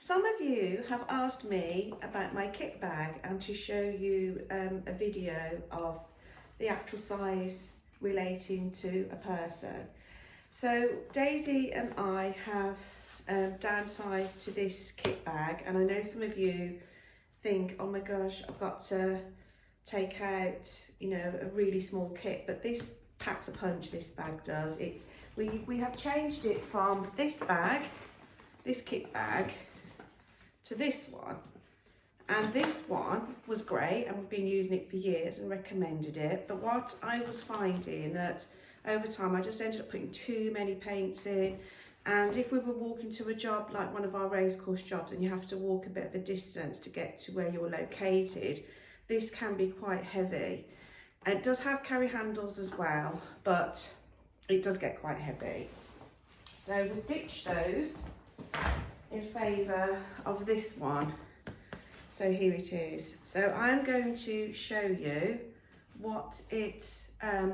Some of you have asked me about my kit bag and to show you a video of the actual size relating to a person. So Daisy and I have downsized to this kit bag, and I know some of you think, oh my gosh, I've got to take out, a really small kit, but this packs a punch, this bag does. We have changed it from this bag, this kit bag, to this one, and this one was great and we've been using it for years and recommended it, but what I was finding that over time I just ended up putting too many paints in, and if we were walking to a job like one of our racecourse jobs and you have to walk a bit of a distance to get to where you're located, this can be quite heavy. It does have carry handles as well, but it does get quite heavy. So we've ditched those in favour of this one. So here it is. So I'm going to show you what it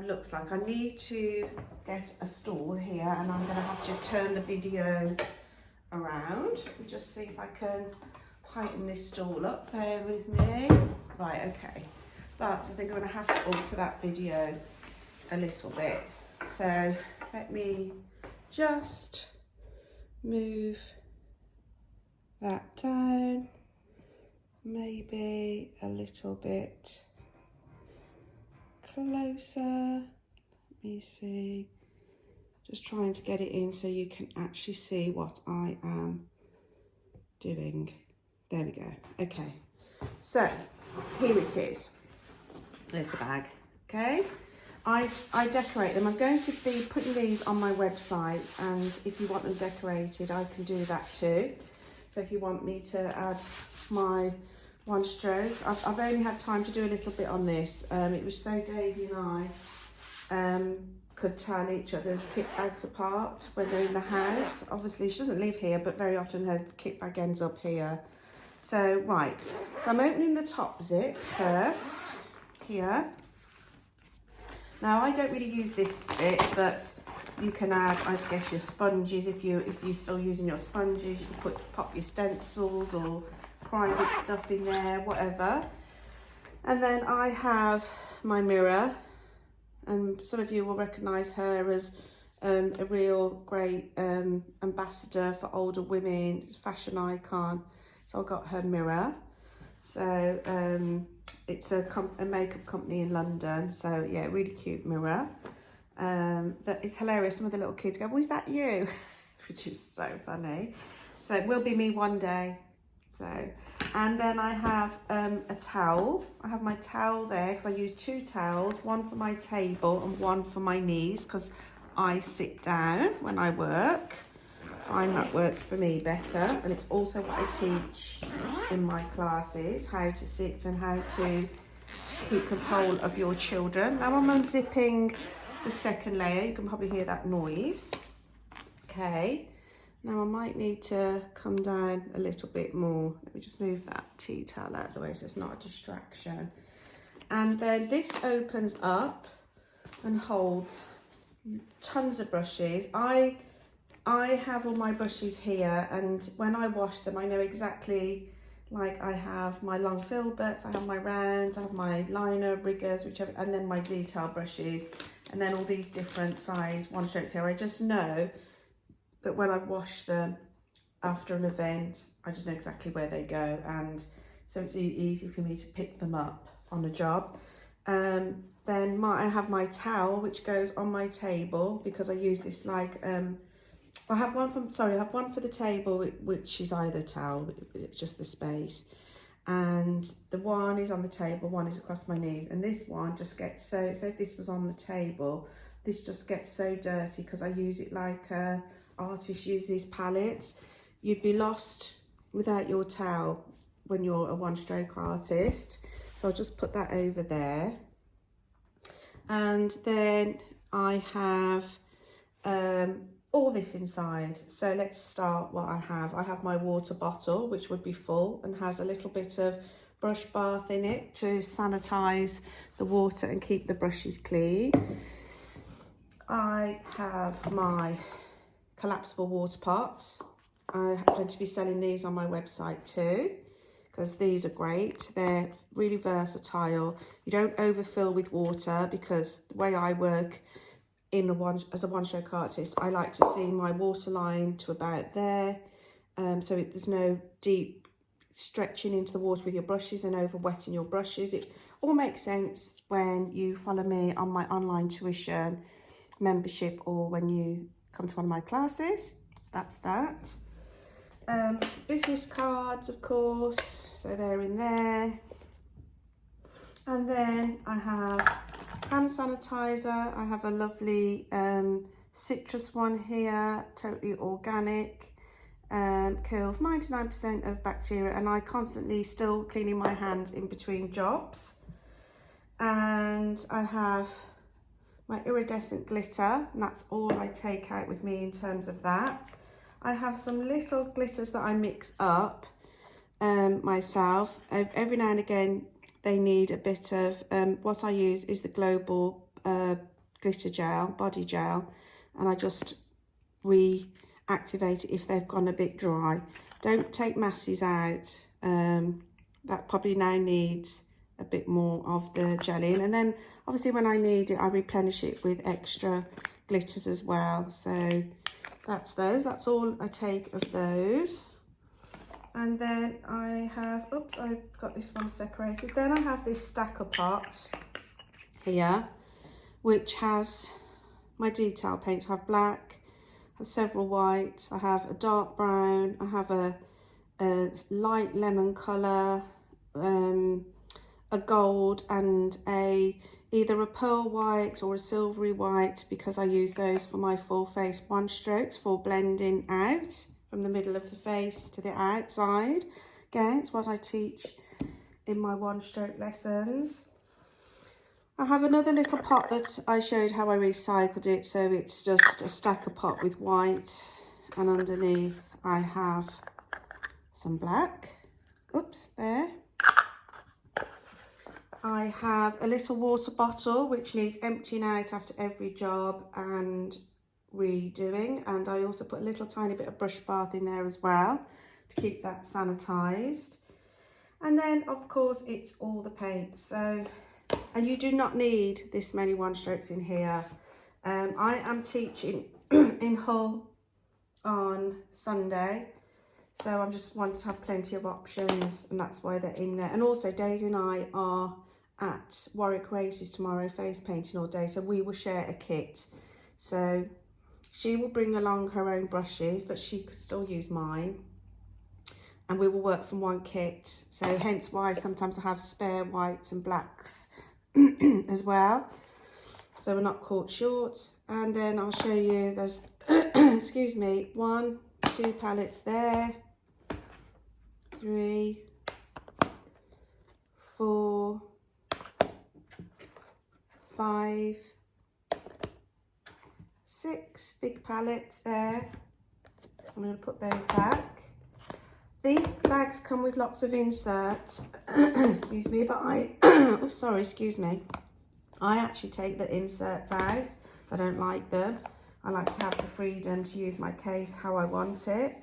looks like. I need to get a stool here and I'm going to have to turn the video around. Let me just see if I can heighten this stool up. Bear with me. Right, okay. But I think I'm going to have to alter that video a little bit. So let me just move that down, maybe a little bit closer. Let me see, just trying to get it in so you can actually see what I am doing. There we go. Okay, so here it is. There's the bag. Okay, I decorate them. I'm going to be putting these on my website, and if you want them decorated I can do that too. So if you want me to add my one stroke, I've only had time to do a little bit on this. It was so Daisy and I could tell each other's kit bags apart when they're in the house. Obviously she doesn't live here, but very often her kit bag ends up here. So right, so I'm opening the top zip first here. Now I don't really use this bit, but you can add, I guess, your sponges if you're still using your sponges. You can pop your stencils or private stuff in there, whatever. And then I have my mirror, and some of you will recognise her as a real great ambassador for older women, fashion icon. So I got her mirror. So it's a makeup company in London. So yeah, really cute mirror. That it's hilarious. Some of the little kids go, "Was that you?" Which is so funny. So it will be me one day. So, and then I have a towel. I have my towel there because I use two towels, one for my table and one for my knees, because I sit down when I work. I find that works for me better, and it's also what I teach in my classes, how to sit and how to keep control of your children. Now I'm unzipping the second layer. You can probably hear that noise. Okay, now I might need to come down a little bit more. Let me just move that tea towel out of the way so it's not a distraction. And then this opens up and holds tons of brushes. I have all my brushes here, and when I wash them I know exactly, like I have my long filberts, I have my rounds, I have my liner, riggers, whichever, and then my detail brushes, and then all these different size one strokes here. I just know that when I've washed them after an event, I just know exactly where they go, and so it's easy for me to pick them up on a job. Then I have my towel, which goes on my table, because I use this like I have one for the table, which is either towel, it's just the space, and the one is on the table, one is across my knees, and this one just gets so if this was on the table, this just gets so dirty because I use it like artists use these palettes. You'd be lost without your towel when you're a one-stroke artist. So I'll just put that over there. And then I have all this inside. So let's start what I have. I have my water bottle, which would be full and has a little bit of brush bath in it to sanitize the water and keep the brushes clean. I have my collapsible water pots. I'm going to be selling these on my website too, because these are great. They're really versatile. You don't overfill with water, because the way I work as a one-stroke artist, I like to see my waterline to about there. So there's no deep stretching into the water with your brushes and over wetting your brushes. It all makes sense when you follow me on my online tuition membership or when you come to one of my classes. So that's that. Business cards, of course, so they're in there. And then I have hand sanitizer. I have a lovely citrus one here, totally organic. Kills 99% of bacteria, and I constantly still cleaning my hands in between jobs. And I have my iridescent glitter, and that's all I take out with me in terms of that. I have some little glitters that I mix up myself. Every now and again they need a bit of, what I use is the Global glitter gel, body gel, and I just reactivate it if they've gone a bit dry. Don't take masses out. That probably now needs a bit more of the jelly, and then obviously when I need it I replenish it with extra glitters as well. So that's those. That's all I take of those. And then I have, oops, I've got this one separated. Then I have this stacker pot here, which has my detail paints. I have black, I have several whites, I have a dark brown, I have a light lemon colour, a gold, and either a pearl white or a silvery white, because I use those for my full face one strokes for blending out from the middle of the face to the outside. Again, it's what I teach in my one stroke lessons. I have another little pot that I showed how I recycled it, so it's just a stacker pot with white, and underneath I have some black. Oops, there. I have a little water bottle which needs emptying out after every job and redoing, and I also put a little tiny bit of brush bath in there as well to keep that sanitized. And then of course it's all the paint. So, and you do not need this many one strokes in here. I am teaching in Hull on Sunday, so I just want to have plenty of options, and that's why they're in there. And also Daisy and I are at Warwick Races tomorrow, face painting all day, so we will share a kit. So she will bring along her own brushes, but she could still use mine, and we will work from one kit. So hence why sometimes I have spare whites and blacks as well, so we're not caught short. And then I'll show you, there's excuse me, 1, 2 palettes there, 3, 4, 5, 6 big palettes there. I'm going to put those back. These bags come with lots of inserts, excuse me, but oh sorry, excuse me. I actually take the inserts out, so I don't like them. I like to have the freedom to use my case how I want it.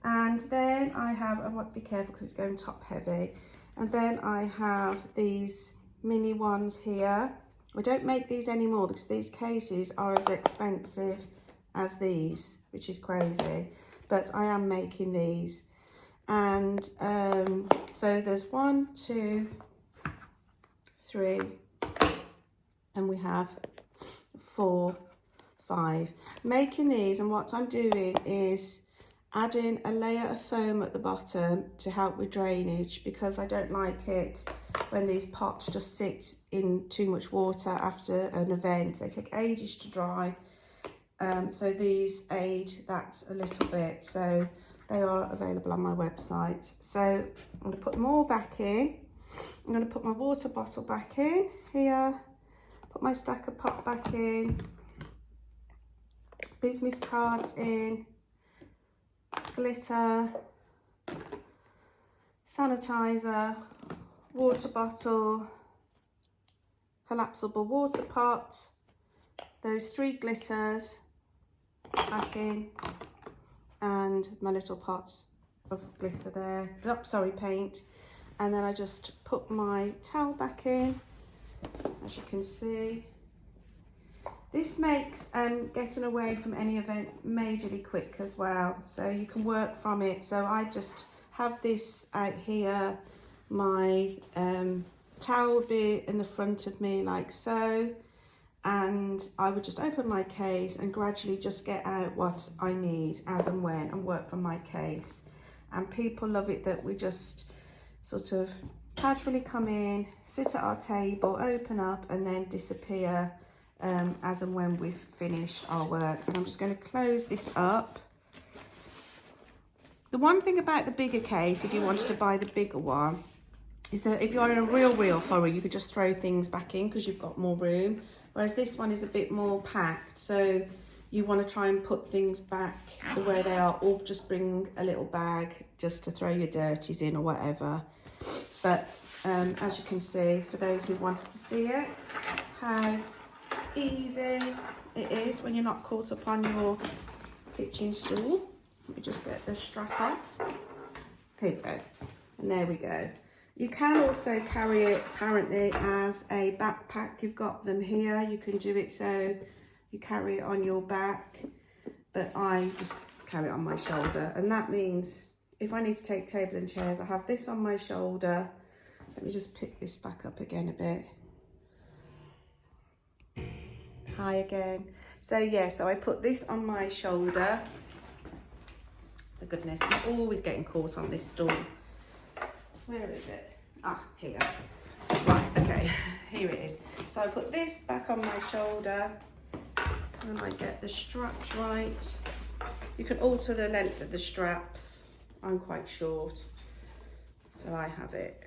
And then I have, I want to be careful because it's going top heavy. And then I have these mini ones here. I don't make these anymore because these cases are as expensive as these, which is crazy. But I am making these. And so there's 1, 2, 3, and we have 4, 5. Making these, and what I'm doing is adding a layer of foam at the bottom to help with drainage, because I don't like it when these pots just sit in too much water after an event. They take ages to dry, so these aid that a little bit. So they are available on my website. So I'm going to put them all back in. I'm going to put my water bottle back in here, put my stacker pot back in, business cards in, glitter, sanitizer, water bottle, collapsible water pot, those 3 glitters back in, and my little pot of glitter there, oh, sorry, paint. And then I just put my towel back in, as you can see. This makes getting away from any event majorly quick as well, so you can work from it. So I just have this out here, my towel bit in the front of me like so, and I would just open my case and gradually just get out what I need as and when, and work from my case. And people love it that we just sort of casually come in, sit at our table, open up, and then disappear as and when we've finished our work. And I'm just going to close this up. The one thing about the bigger case, if you wanted to buy the bigger one, is that if you're in a real hurry, you could just throw things back in because you've got more room. Whereas this one is a bit more packed, so you want to try and put things back the way they are, or just bring a little bag just to throw your dirties in or whatever. But as you can see, for those who wanted to see it, how easy it is when you're not caught up on your kitchen stool. Let me just get the strap off. Here we go. And there we go. You can also carry it apparently as a backpack. You've got them here. You can do it so you carry it on your back, but I just carry it on my shoulder. And that means if I need to take table and chairs, I have this on my shoulder. Let me just pick this back up again a bit. Hi again. So yeah, so I put this on my shoulder. Oh goodness, I'm always getting caught on this stool. Where is it? Ah, here. Right, okay, here it is. So I put this back on my shoulder, and I get the straps right. You can alter the length of the straps. I'm quite short, so I have it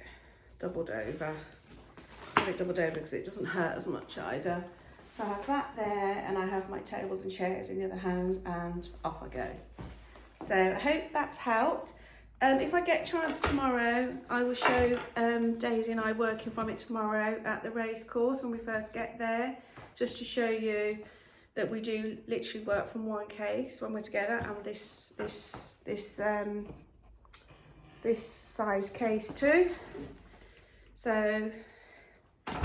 doubled over. I have it doubled over because it doesn't hurt as much either. So I have that there, and I have my tables and chairs in the other hand, and off I go. So I hope that's helped. If I get a chance tomorrow, I will show Daisy and I working from it tomorrow at the race course when we first get there, just to show you that we do literally work from one case when we're together, and this size case too. So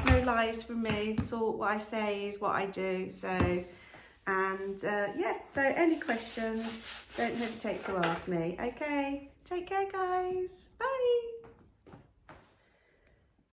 no lies from me. It's all what I say is what I do. So, and yeah, so any questions, don't hesitate to ask me. Okay, take care guys, bye.